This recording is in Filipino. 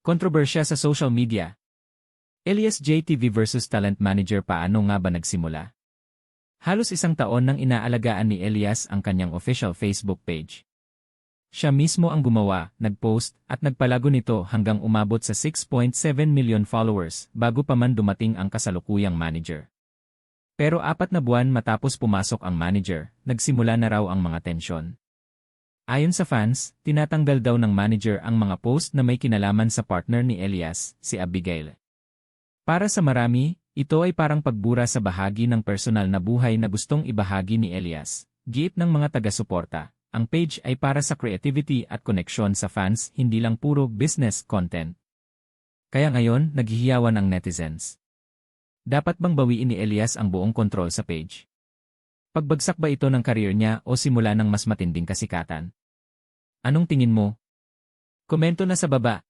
Kontrobersya sa social media. Elias JTV versus Talent Manager. Paano nga ba nagsimula? Halos isang taon nang inaalagaan ni Elias ang kanyang official Facebook page. Siya mismo ang gumawa, nag-post, at nagpalago nito hanggang umabot sa 6.7 million followers bago pa man dumating ang kasalukuyang manager. Pero 4 na buwan matapos pumasok ang manager, nagsimula na raw ang mga tensyon. Ayon sa fans, tinatanggal daw ng manager ang mga post na may kinalaman sa partner ni Elias, si Abigail. Para sa marami, ito ay parang pagbura sa bahagi ng personal na buhay na gustong ibahagi ni Elias. Giit ng mga taga-suporta, ang page ay para sa creativity at koneksyon sa fans, hindi lang puro business content. Kaya ngayon, naghihiyawan ang netizens. Dapat bang bawiin ni Elias ang buong kontrol sa page? Pagbagsak ba ito ng career niya o simula ng mas matinding kasikatan? Anong tingin mo? Komento na sa baba.